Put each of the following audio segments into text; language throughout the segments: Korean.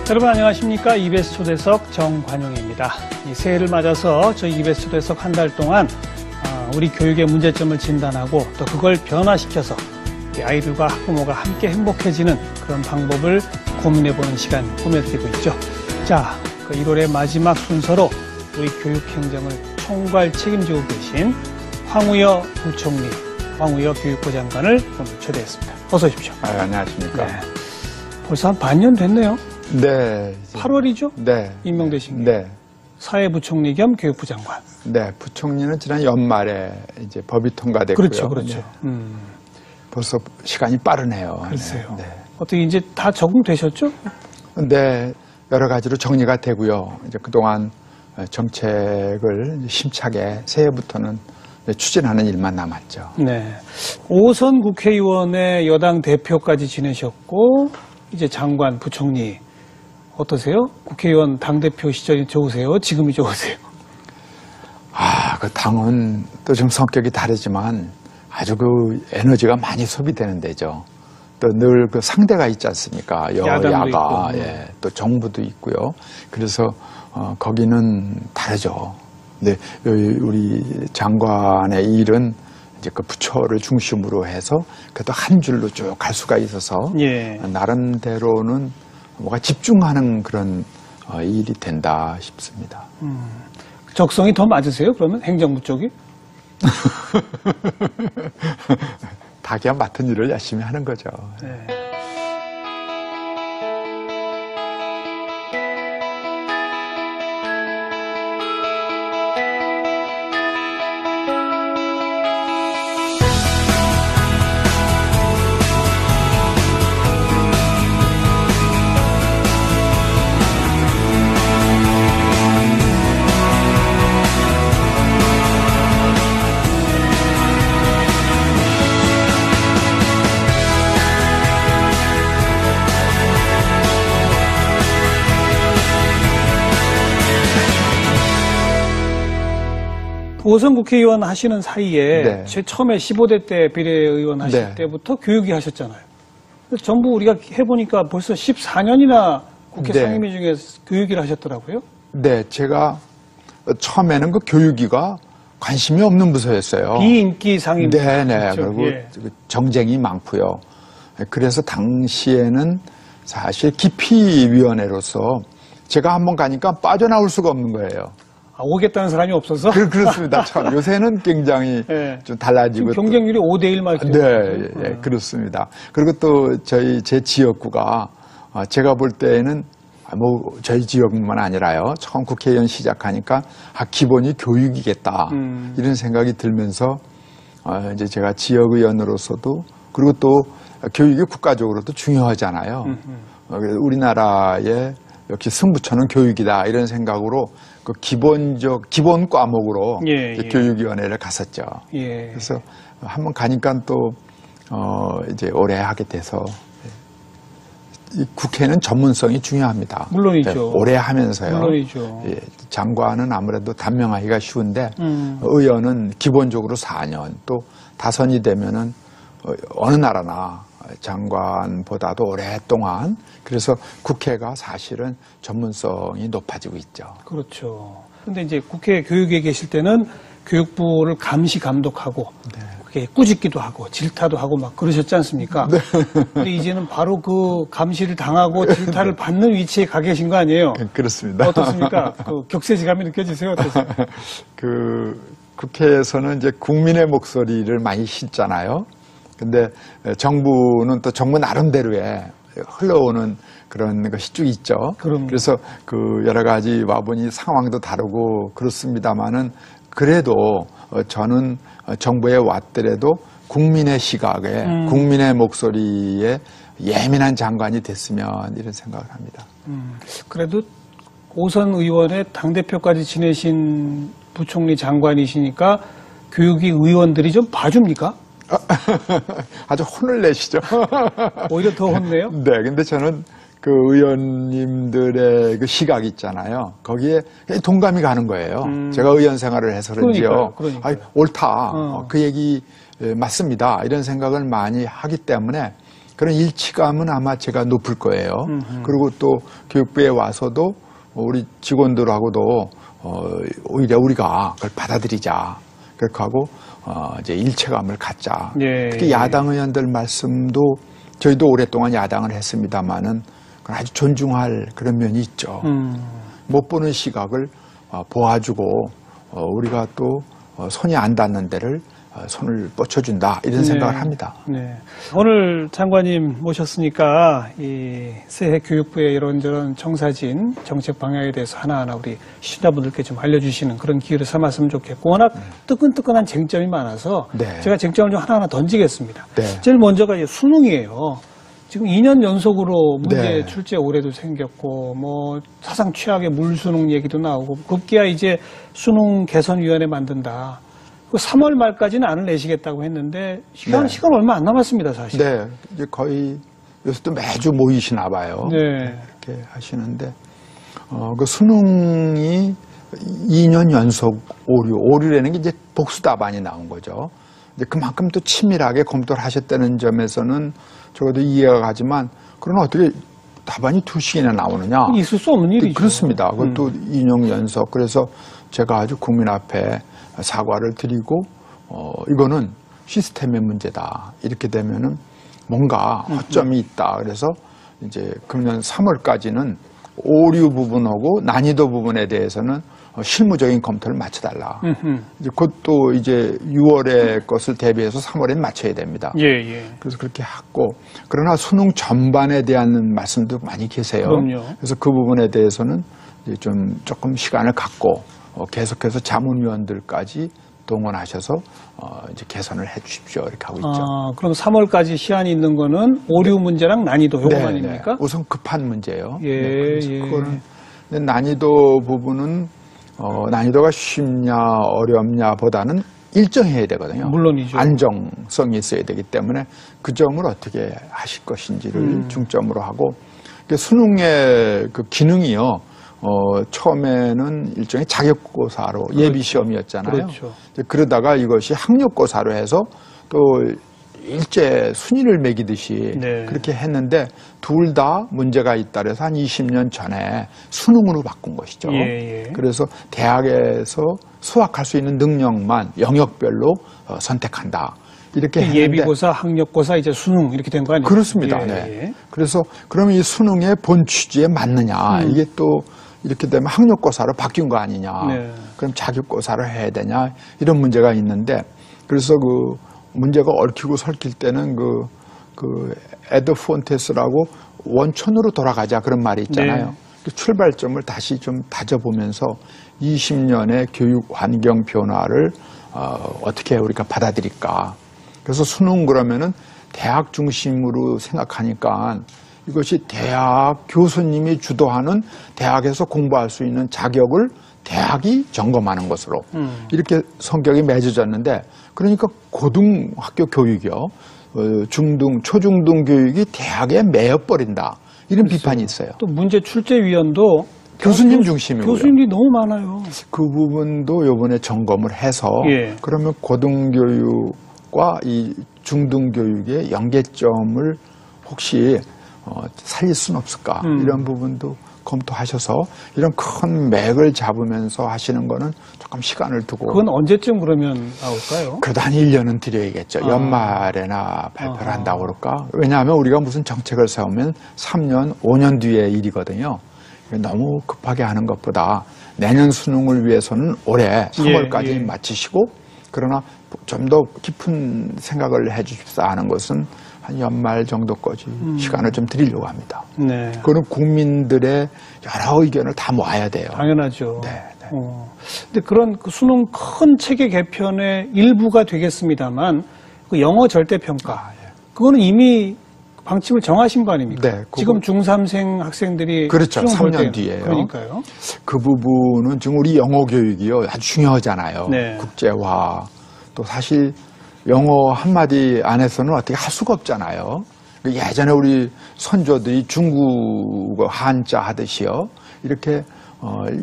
여러분 안녕하십니까. EBS 초대석 정관용입니다. 이 새해를 맞아서 저희 EBS 초대석 한 달 동안 우리 교육의 문제점을 진단하고 또 그걸 변화시켜서 아이들과 학부모가 함께 행복해지는 그런 방법을 고민해보는 시간 꾸며드리고 있죠. 자, 1월의 마지막 순서로 우리 교육행정을 총괄 책임지고 계신 황우여 부총리, 황우여 교육부 장관을 오늘 초대했습니다. 어서 오십시오. 안녕하십니까. 네. 벌써 한 반년 됐네요. 네. 8월이죠? 네. 임명되신 게. 네. 사회부총리 겸 교육부 장관. 네. 부총리는 지난 연말에 이제 법이 통과됐고요. 그렇죠. 네. 벌써 시간이 빠르네요. 글쎄요. 네. 어떻게 이제 다 적응되셨죠? 네. 여러 가지로 정리가 되고요. 이제 그동안 정책을 심차게 새해부터는 추진하는 일만 남았죠. 네. 5선 국회의원의 여당 대표까지 지내셨고, 이제 장관, 부총리. 어떠세요? 국회의원 당대표 시절이 좋으세요? 지금이 좋으세요? 그 당은 또 좀 성격이 다르지만 아주 그 에너지가 많이 소비되는 데죠. 또 늘 그 상대가 있지 않습니까? 여야가, 예, 또 정부도 있고요. 그래서 거기는 다르죠. 근데 우리 장관의 일은 이제 그 부처를 중심으로 해서 그래도 한 줄로 쭉 갈 수가 있어서 예. 나름대로는 뭐가 집중하는 그런 일이 된다 싶습니다. 적성이 더 맞으세요? 그러면 행정부 쪽이? 자기가 맡은 일을 열심히 하는 거죠. 네. 오선 국회의원 하시는 사이에 네. 처음에 15대 때 비례의원 하실 네. 때부터 교육위 하셨잖아요. 정부 우리가 해보니까 벌써 14년이나 국회 네. 상임위 중에 교육위를 하셨더라고요. 네, 제가 처음에는 그 교육위가 관심이 없는 부서였어요. 비인기 상임위. 네네. 그렇죠. 그리고 예. 정쟁이 많고요. 그래서 당시에는 사실 기피위원회로서 제가 한번 가니까 빠져나올 수가 없는 거예요. 오겠다는 사람이 없어서? 그렇습니다. 참 요새는 굉장히 네. 좀 달라지고 경쟁률이 5대1만 네, 그렇습니다. 그리고 또 제 지역구가 제가 볼 때에는 뭐 저희 지역만 아니라요. 처음 국회의원 시작하니까 기본이 교육이겠다 이런 생각이 들면서 이제 제가 지역의원으로서도 그리고 또 교육이 국가적으로도 중요하잖아요. 우리나라의 역시 승부처는 교육이다 이런 생각으로 그 기본 과목으로 교육위원회를 갔었죠. 예. 그래서 한번 가니까 또 이제 오래 하게 돼서 이 국회는 전문성이 중요합니다. 물론이죠. 오래 하면서요. 물론이죠. 예, 장관은 아무래도 단명하기가 쉬운데 의원은 기본적으로 4년 또 다선이 되면은 어느 나라나 장관보다도 오랫동안 그래서 국회가 사실은 전문성이 높아지고 있죠. 그렇죠. 근데 이제 국회 교육에 계실 때는 교육부를 감시 감독하고 그게 꾸짖기도 하고 질타도 하고 막 그러셨지 않습니까? 네. 근데 이제는 바로 그 감시를 당하고 질타를 받는 위치에 가 계신 거 아니에요? 그렇습니다. 어떻습니까? 그 격세지감이 느껴지세요? 어떠세요? 국회에서는 이제 국민의 목소리를 많이 싣잖아요. 근데 정부는 또 정부 나름대로의 흘러오는 그런 것이 쭉 있죠. 그럼요. 그래서 그 여러 가지 와보니 상황도 다르고 그렇습니다만은 그래도 저는 정부에 왔더라도 국민의 시각에 국민의 목소리에 예민한 장관이 됐으면 이런 생각을 합니다. 그래도 5선 의원의 당대표까지 지내신 부총리 장관이시니까 교육위 의원들이 좀 봐줍니까? 아주 혼을 내시죠. 오히려 더 혼내요? 네, 근데 저는 그 의원님들의 그 시각 있잖아요. 거기에 동감이 가는 거예요. 제가 의원 생활을 해서 그런지요. 그러니까요. 옳다. 그 얘기 맞습니다. 이런 생각을 많이 하기 때문에 그런 일치감은 아마 제가 높을 거예요. 그리고 또 교육부에 와서도 우리 직원들하고도 오히려 우리가 그걸 받아들이자. 그렇게 하고 이제 일체감을 갖자. 예, 특히 야당 의원들 말씀도 저희도 오랫동안 야당을 했습니다마는 아주 존중할 그런 면이 있죠. 못 보는 시각을 보아주고 우리가 또 손이 안 닿는 데를 손을 뻗쳐준다 이런 생각을 합니다. 네. 오늘 장관님 모셨으니까 이 새해 교육부의 이런저런 청사진 정책 방향에 대해서 하나하나 우리 시청자분들께 좀 알려주시는 그런 기회를 삼았으면 좋겠고 워낙 뜨끈뜨끈한 쟁점이 많아서 네. 제가 쟁점을 좀 하나하나 던지겠습니다. 네. 제일 먼저가 이제 수능이에요. 지금 2년 연속으로 문제 네. 출제 올해도 생겼고 뭐 사상 최악의 물수능 얘기도 나오고 급기야 이제 수능 개선위원회 만든다. 3월 말까지는 안을 내시겠다고 했는데 시간 얼마 안 남았습니다, 사실. 네, 이제 거의 요새도 매주 모이시나 봐요. 네. 이렇게 하시는데 그 수능이 2년 연속 오류라는 게 이제 복수 답안이 나온 거죠. 이제 그만큼 또 치밀하게 검토를 하셨다는 점에서는 적어도 이해가 가지만 그러나 어떻게 답안이 2시간이나 나오느냐? 있을 수 없는 일이죠. 그렇습니다. 그것도 2년 연속. 그래서 제가 아주 국민 앞에 사과를 드리고 이거는 시스템의 문제다. 이렇게 되면은 뭔가 허점이 있다. 그래서 이제 금년 3월까지는 오류 부분하고 난이도 부분에 대해서는 실무적인 검토를 마쳐달라. 이제 그것도 이제 6월의 것을 대비해서 3월에 맞춰야 됩니다. 예. 그래서 그렇게 했고 그러나 수능 전반에 대한 말씀도 많이 계세요. 그럼요. 그래서 그 부분에 대해서는 이제 조금 시간을 갖고 계속해서 자문위원들까지 동원하셔서 이제 개선을 해 주십시오. 이렇게 하고 있죠. 그럼 3월까지 시한이 있는 거는 오류 문제랑 난이도 요거 아닙니까? 우선 급한 문제예요. 예. 그거는 난이도 부분은 난이도가 쉽냐 어렵냐 보다는 일정해야 되거든요. 물론이죠. 안정성이 있어야 되기 때문에 그 점을 어떻게 하실 것인지를 중점으로 하고 수능의 그 기능이요. 처음에는 일종의 자격고사로 그렇죠. 예비시험이었잖아요. 그렇죠. 그러다가 이것이 학력고사로 해서 또 일제 순위를 매기듯이 네. 그렇게 했는데 둘 다 문제가 있다 그래서 한 20년 전에 수능으로 바꾼 것이죠. 예. 그래서 대학에서 수학할 수 있는 능력만 영역별로 선택한다. 이렇게 했는데 예비고사, 학력고사, 이제 수능 이렇게 된 거 아니에요? 그렇습니다. 네. 그래서 그럼 이 수능의 본 취지에 맞느냐? 이게 또 이렇게 되면 학력고사로 바뀐 거 아니냐? 네. 그럼 자격고사로 해야 되냐? 이런 문제가 있는데 그래서 그 문제가 얽히고 설킬 때는 그 에드폰테스라고 원천으로 돌아가자 그런 말이 있잖아요. 네. 그 출발점을 다시 좀 다져보면서 20년의 교육 환경 변화를 어떻게 우리가 받아들일까? 그래서 수능 그러면은 대학 중심으로 생각하니까 이것이 대학 교수님이 주도하는 대학에서 공부할 수 있는 자격을 대학이 점검하는 것으로 이렇게 성격이 맺어졌는데 그러니까 고등학교 교육이요. 중등, 초중등 교육이 대학에 매여버린다. 이런 비판이 있어요. 또 문제 출제위원도 교수님 중심이고요. 교수님이 너무 많아요. 그 부분도 이번에 점검을 해서 예. 그러면 고등교육과 이 중등교육의 연계점을 혹시 살릴 수는 없을까 이런 부분도 검토하셔서 이런 큰 맥을 잡으면서 하시는 거는 조금 시간을 두고 그건 언제쯤 그러면 나올까요? 그래도 한 1년은 드려야겠죠. 연말에나 발표를 한다고 그럴까? 왜냐하면 우리가 무슨 정책을 세우면 3년, 5년 뒤의 일이거든요. 너무 급하게 하는 것보다 내년 수능을 위해서는 올해 3월까지 마치시고 그러나 좀 더 깊은 생각을 해 주십사 하는 것은 한 연말 정도까지 시간을 좀 드리려고 합니다. 네. 그거는 국민들의 여러 의견을 다 모아야 돼요. 당연하죠. 네. 근데 그런 그 수능 큰 체계 개편의 일부가 되겠습니다만 그 영어 절대평가 그거는 이미 방침을 정하신 거 아닙니까? 네, 지금 중3생 학생들이 그렇죠. 수능 볼 3년 때. 뒤에요. 그러니까요. 그 부분은 지금 우리 영어 교육이요. 아주 중요하잖아요. 네. 국제화. 또 사실 영어 한마디 안에서는 어떻게 할 수가 없잖아요. 예전에 우리 선조들이 중국어 한자 하듯이요. 이렇게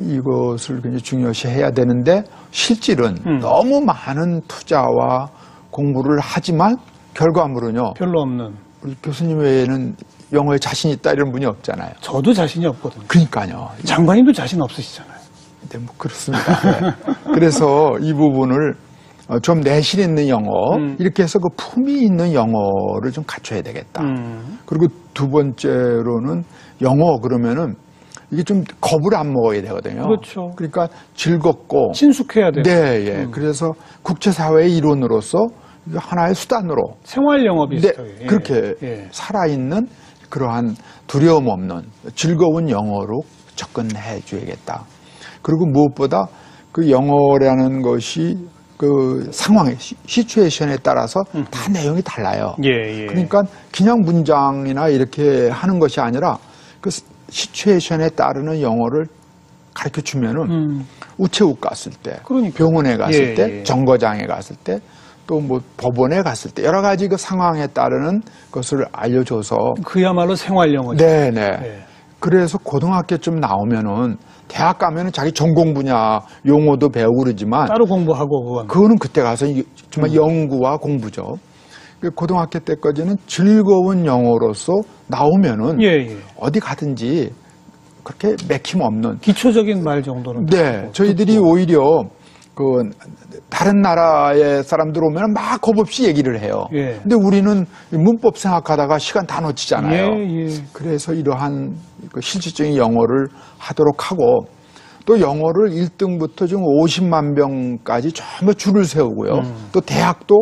이것을 굉장히 중요시 해야 되는데 실질은 너무 많은 투자와 공부를 하지만 결과물은요. 별로 없는. 우리 교수님 외에는 영어에 자신 있다 이런 분이 없잖아요. 저도 자신이 없거든요. 그러니까요. 장관님도 자신 없으시잖아요. 네, 뭐 그렇습니다. 네. 그래서 이 부분을 좀 내실 있는 영어 이렇게 해서 그 품위 있는 영어를 좀 갖춰야 되겠다. 그리고 두 번째로는 영어 그러면은 이게 좀 겁을 안 먹어야 되거든요. 그렇죠. 그러니까 즐겁고 친숙해야 돼요. 네, 예. 그래서 국제사회의 일원으로서 하나의 수단으로 생활 영어 비슷하게. 네, 그렇게 예. 살아있는 그러한 두려움 없는 즐거운 영어로 접근해 줘야겠다. 그리고 무엇보다 그 영어라는 것이 그 상황에 시츄에이션에 따라서 다 내용이 달라요. 예, 예. 그러니까 그냥 문장이나 이렇게 하는 것이 아니라 그 시츄에이션에 따르는 영어를 가르쳐 주면은 우체국 갔을 때, 그러니까. 병원에 갔을 예, 때, 예. 정거장에 갔을 때, 또 뭐 법원에 갔을 때 여러 가지 그 상황에 따르는 것을 알려줘서 그야말로 생활 영어죠. 네네. 예. 그래서 고등학교쯤 나오면은 대학 가면은 자기 전공 분야 용어도 배우고 그러지만 따로 공부하고 그거는 그때 가서 정말 연구와 공부죠. 고등학교 때까지는 즐거운 영어로서 나오면은 예, 예. 어디 가든지 그렇게 맥힘 없는. 기초적인 말 정도는. 네, 저희들이 오히려 그 다른 나라의 사람들 오면 막 겁 없이 얘기를 해요. 예. 근데 우리는 문법 생각하다가 시간 다 놓치잖아요. 예, 예. 그래서 이러한 그 실질적인 영어를 하도록 하고 또 영어를 1등부터 지금 50만 명까지 전부 줄을 세우고요. 또 대학도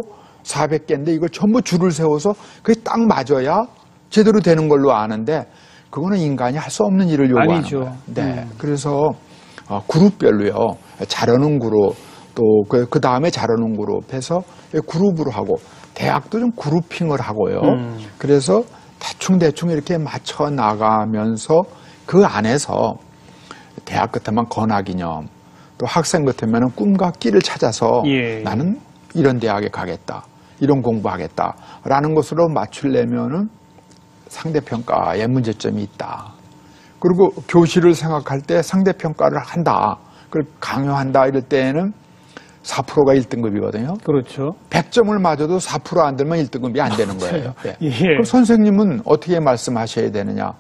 400개인데 이걸 전부 줄을 세워서 그게 딱 맞아야 제대로 되는 걸로 아는데 그거는 인간이 할 수 없는 일을 요구하는 아니죠. 거예요. 네. 그래서 그룹별로요. 잘하는 그룹 또 그 다음에 잘하는 그룹 해서 그룹으로 하고 대학도 좀 그룹핑을 하고요. 그래서 대충 이렇게 맞춰 나가면서 그 안에서 대학 같으면 건화기념 또 학생 같으면 꿈과 끼를 찾아서 예. 나는 이런 대학에 가겠다. 이런 공부하겠다라는 것으로 맞추려면은 상대평가에 문제점이 있다. 그리고 교실을 생각할 때 상대평가를 한다. 그걸 강요한다. 이럴 때에는 4%가 1등급이거든요. 그렇죠. 100점을 맞아도 4% 안 되면 1등급이 안 되는 거예요. 네. 예. 그럼 선생님은 어떻게 말씀하셔야 되느냐.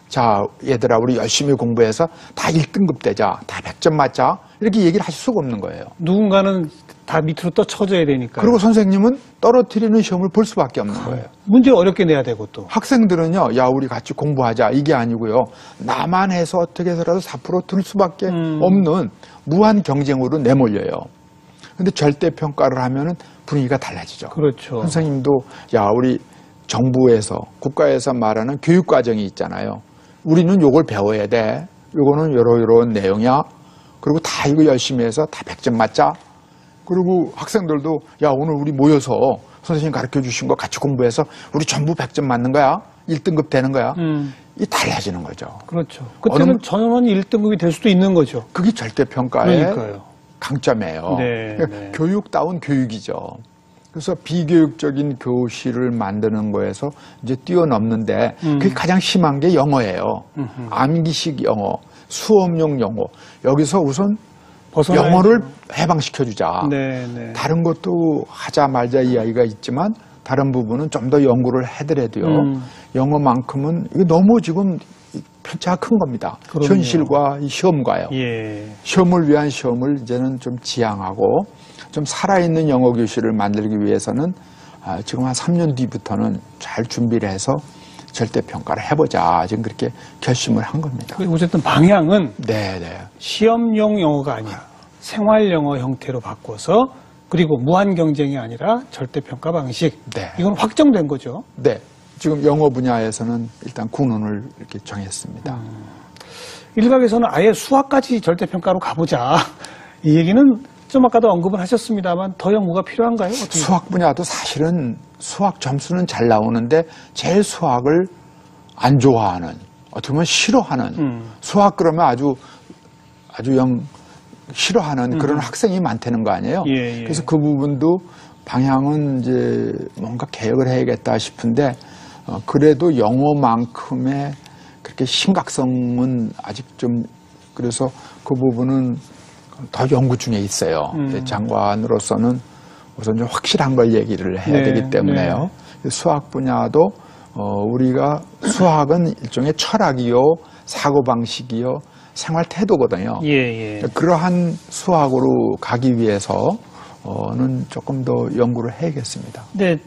자, 얘들아, 우리 열심히 공부해서 다 1등급 되자. 다 100점 맞자. 이렇게 얘기를 하실 수가 없는 거예요. 누군가는 다 밑으로 떠쳐져야 되니까. 그리고 선생님은 떨어뜨리는 시험을 볼 수밖에 없는 거예요. 문제 어렵게 내야 되고 또. 학생들은요, 야, 우리 같이 공부하자. 이게 아니고요. 나만 해서 어떻게 해서라도 4% 들 수밖에 없는 무한 경쟁으로 내몰려요. 근데 절대평가를 하면은 분위기가 달라지죠. 그렇죠. 선생님도, 야, 우리 정부에서, 국가에서 말하는 교육과정이 있잖아요. 우리는 요걸 배워야 돼. 요거는 요런 내용이야. 그리고 다 이거 열심히 해서 다 100점 맞자. 그리고 학생들도, 야, 오늘 우리 모여서 선생님 가르쳐 주신 거 같이 공부해서 우리 전부 100점 맞는 거야? 1등급 되는 거야? 이 달라지는 거죠. 그렇죠. 그때는 전원 1등급이 될 수도 있는 거죠. 그게 절대평가의 그러니까요. 강점이에요. 네, 그러니까 네. 교육다운 교육이죠. 그래서 비교육적인 교실을 만드는 거에서 이제 뛰어넘는데 그게 가장 심한 게 영어예요. 암기식 영어, 수업용 영어. 여기서 우선 벗어나야죠. 영어를 해방시켜주자. 네, 네. 다른 것도 하자 말자 이야기가 있지만 다른 부분은 좀 더 연구를 해더라도요. 영어만큼은 이게 너무 지금 편차가 큰 겁니다. 그럼요. 현실과 이 시험과요. 예. 시험을 위한 시험을 이제는 좀 지향하고 좀 살아있는 영어 교실을 만들기 위해서는 지금 한 3년 뒤부터는 잘 준비를 해서 절대평가를 해보자. 지금 그렇게 결심을 한 겁니다. 어쨌든 방향은 네네. 시험용 영어가 아니라 생활 영어 형태로 바꿔서 그리고 무한 경쟁이 아니라 절대평가 방식. 네. 이건 확정된 거죠. 네. 지금 영어 분야에서는 일단 군원을 이렇게 정했습니다. 일각에서는 아예 수학까지 절대평가로 가보자. 이 얘기는 좀 아까도 언급을 하셨습니다만 더 연구가 필요한가요? 어떻게? 수학 분야도 사실은 수학 점수는 잘 나오는데 제일 수학을 안 좋아하는, 어떻게 보면 싫어하는, 수학 그러면 아주 영 싫어하는 그런 학생이 많다는 거 아니에요? 예, 예. 그래서 그 부분도 방향은 이제 뭔가 개혁을 해야겠다 싶은데 그래도 영어만큼의 그렇게 심각성은 아직 좀 그래서 그 부분은 더 연구 중에 있어요. 장관으로서는 우선 좀 확실한 걸 얘기를 해야 네, 되기 때문에요. 수학 분야도 우리가 수학은 일종의 철학이요, 사고방식이요, 생활 태도거든요. 예, 예. 그러한 수학으로 가기 위해서는 조금 더 연구를 해야겠습니다. 네.